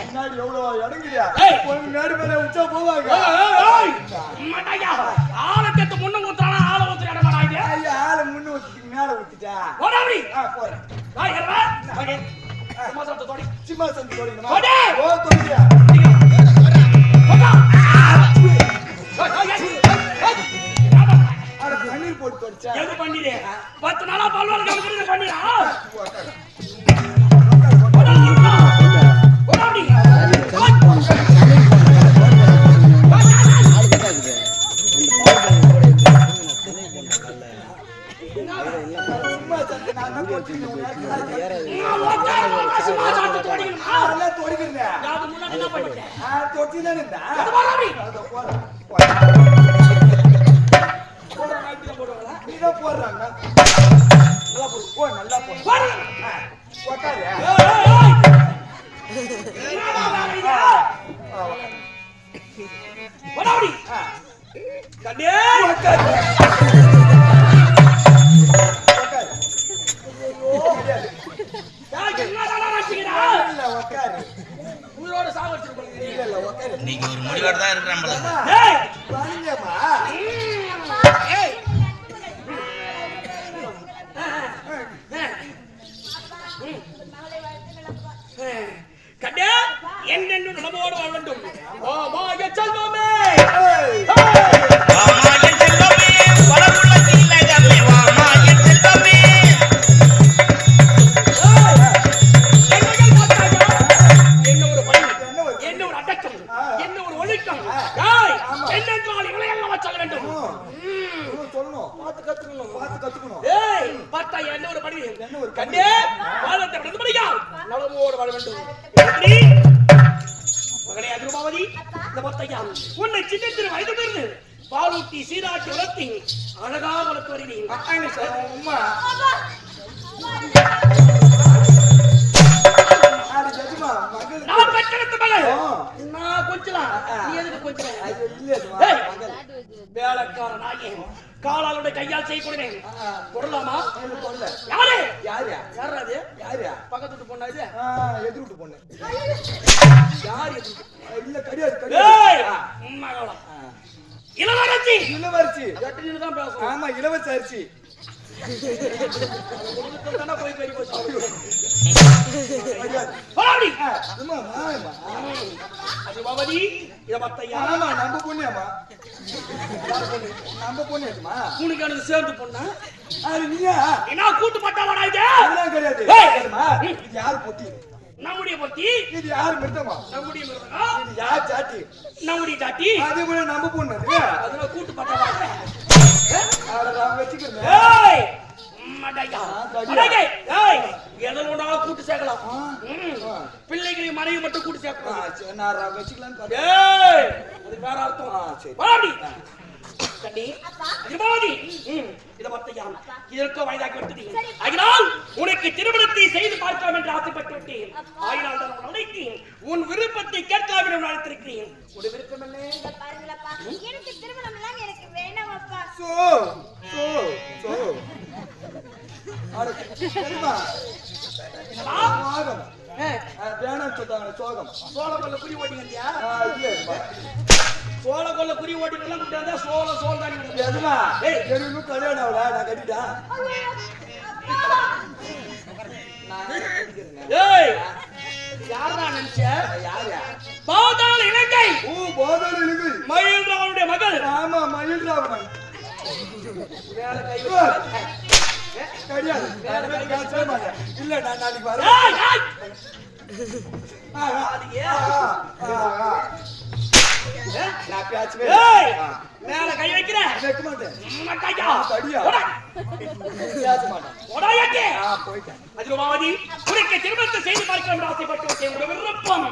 முன்னாடி எவ்வளவு இடங்குறியா உனக்கு மேடு மேல உச்சா போவாங்க ஆளத்தை முன்ன ஊத்துறானா ஆள ஊத்துற இடம் மாடாது ஐயா ஆள முன்ன ஊத்திட்டு மேல ஊத்திட்டா ஓடாடி போறேன் டேய் ஏறா ஓகே சும்மா சந்து தோடிங்கமா ஓ தோடியா போடா அட பன்னீர் போட்டு தோடிச்சா எது பண்ணிரே 10 நாளா பால்வால காமிக்கிறீங்க பண்ணிரா ஓடாடி நீங்க ஒரு முடிவோட தான் இருக்கிறான் கண்ணே என்னென்னு நலமோடு வாழ வேண்டும் செல்வமே உன்னை சின்னத்தின் வயதிலிருந்து பாலூட்டி சீராட்டி வளர்த்தி அழகாக வளர்த்து வருகிறேன். நான் பெற்றெடுத்த மகள் நான் கொஞ்சலாம் நீ எதுக்கு கொஞ்சலாம் வேலைக்கார நாயே காலாளுடைய கையால் செய்யக்கூடியேன் பொருளாமா யாரு யாரு யாராது யாரு பக்கத்து வீட்டு பொண்ணா இது எதிர் வீட்டு பொண்ணு யார் எதிர் இல்ல கிடையாது மகளம் இளவரசி இளவரசி எட்டு தான் பேசும் ஆமா இளவரசி அரிசி போய் பெரிய போச்சு அது பாபதி இத மத்தையா ஆமா நம்ம பொண்ணுமா நம்ம பொண்ணுமா உனக்கு எனக்கு சேர்ந்து பொண்ணா அது நீயா என்ன கூட்டு பட்டாவாடா இது அதெல்லாம் கிடையாது இது யார் பொட்டி நம்முடைய பொட்டி இது யார் மிருதமா நம்முடைய மிருதமா இது யார் சாட்டி நம்முடைய சாட்டி அதே போல நம்ம பொண்ணு அதுல கூட்டு பட்டாவாடா நான் வெச்சுக்கிறேன் ஏய் மடையா அடே ஏய் எதனோட கூட்டு சேர்க்கலாம் பிள்ளைகளை மனைவி மட்டும் கூட்டு சேர்க்கலாம் நான் வெச்சுக்கலாம் ஏய் அது வேற அர்த்தம் சரி வாடி கண்ணி திருபாதி இத மத்தையா இதற்கு வயதாகி விட்டது ஆகினால் உனக்கு திருமணத்தை செய்து பார்க்கலாம் என்று ஆசைப்பட்டு விட்டேன் ஆகினால் தான் உன்னை அழைத்தேன் உன் விருப்பத்தை கேட்கலாம் என்று அழைத்திருக்கிறேன் உன் விருப்பம் என்ன பாருங்களப்பா எனக்கு திருமணம் எல்லாம் எனக்கு வேண்டாம் அப்பா சோ அட என்னமா சோகம் வேணாம் சொல்றாங்க சோகம் சோளக்கொல்ல குறி ஓட்டிங்கயா இல்ல சோளக்கொல்ல குறி ஓட்டிங்கலாம் கூட்டாந்தா சோள தான் எதுமா ஏய் எனக்கு கல்யாணம் ஆவல நான் கட்டிட்டா ஏய் யாரா நினைச்ச யாரு பாதாள இலங்கை பாதாள இலங்கை மயில்ராவனுடைய மகள் ஆமா மயில்ராவன் வேற கை கிடையாது இல்ல நான் நாளைக்கு வரேன் நான் பேசுவேன் மேல கை வைக்கிறேன் வைக்க மாட்டேன் தடியா பேச மாட்டேன் போயிட்டேன் அதிரமாவதி உனக்கு திருமணத்தை செய்து பார்க்க வேண்டும் ஆசைப்பட்டு விருப்பம்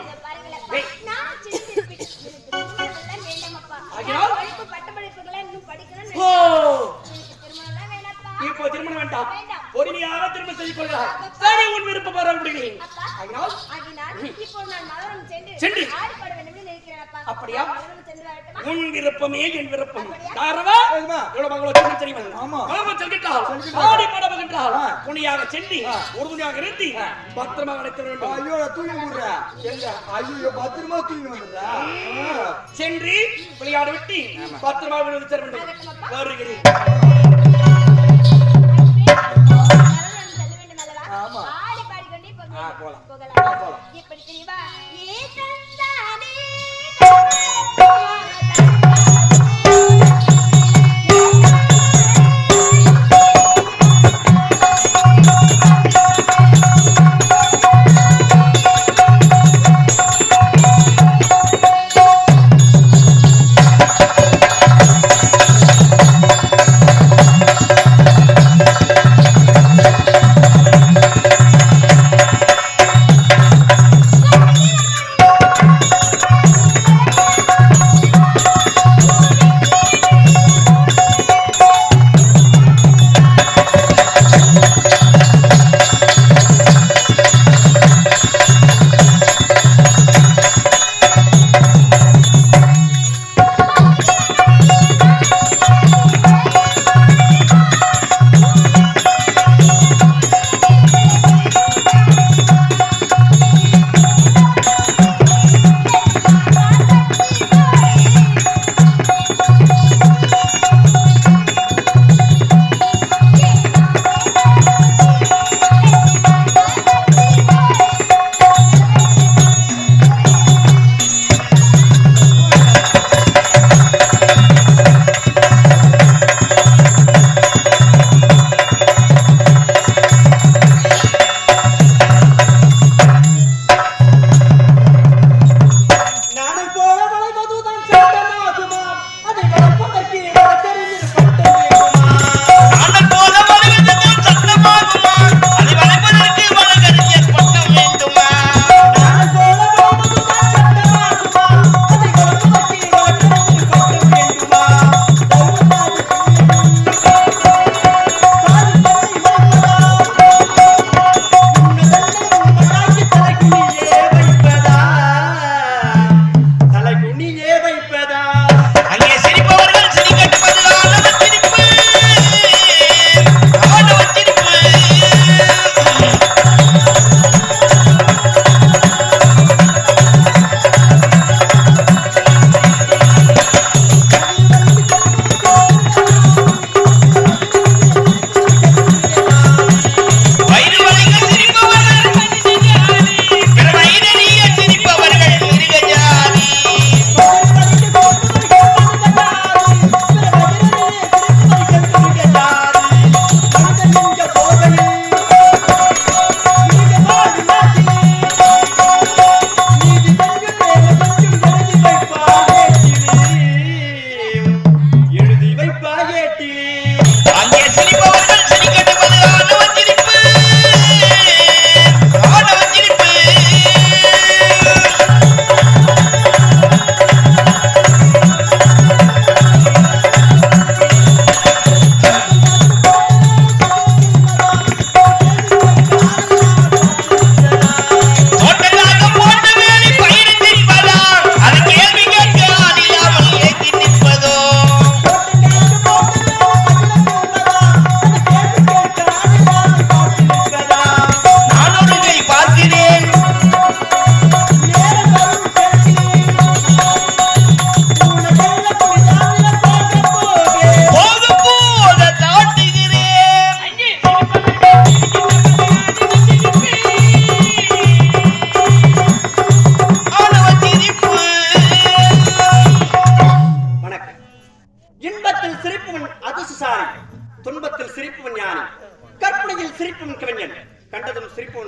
இப்போ திருமணம் வேண்டாம் பொறுமையாக திருமணம் செய்து கொள்கிறார் சரி உன் விருப்பம் வர முடியும் ஆகினால் இப்போ நான் மலவனம் சென்று சென்று ஆடிப்பாட வேண்டும் என்று நினைக்கிறேன் அப்பா. அப்படியா? மலவனம் சென்று வரட்டுமா? உன் விருப்பமே என் விருப்பம். அப்படியா? தாரவா ஏம்மா? எவ்வளவு மங்களம் தெரியுமா? ஆமா. மலவனம் செல்கின்றால் செல்கின்றால். ஆடி பாடவுகின்றால் ஆ. துணியாக சென்று உறுதுணையாக இருந்து பத்திரமா அழைத்து வேண்டும். ஐயோ நான் தூங்கி போடுறா எங்க ஐயோ பத்திரமா தூங்கி வந்துடுறா சென்று விளையாட விட்டு பத்திரமா விழுந்து செல்ல வேண்டும். வருகிறேன். மலவனம் செல்ல வேண்டும் அல்லவா? ஆமா. ஆடி பாடிக்கொண்டே போலாம். போகலாம். எப்படி தெரியுமா? ஏ தந்தானே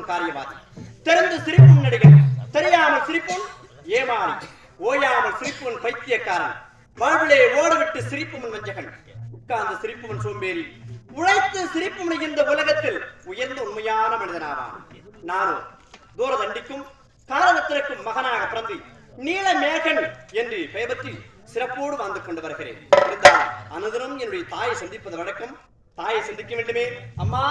காரியவாதி. தெரிந்து சிரிப்பும் நடிகன், தெரியாமல் சிரிப்பும் ஏமாறி, ஓயாமல் சிரிப்பும் பைத்தியக்காரன், வாழ்விலே ஓடவிட்டு சிரிப்பும் வஞ்சகன், உட்கார்ந்து சிரிப்பும் சோம்பேறி, உழைத்து சிரிப்பும் இந்த உலகத்தில் உயர்ந்த உண்மையான மனிதனாவான். நானும் தூரதண்டிக்கும் காலத்திற்கும் மகனாக பிறந்து நீலமேகன் என்று பெயர் பற்றி சிறப்போடு வாழ்ந்து கொண்டு வருகிறேன். அனுதினம் என்னுடைய தாயை சந்திப்பது வழக்கம். தாயை சந்திக்க வேண்டுமே. அம்மா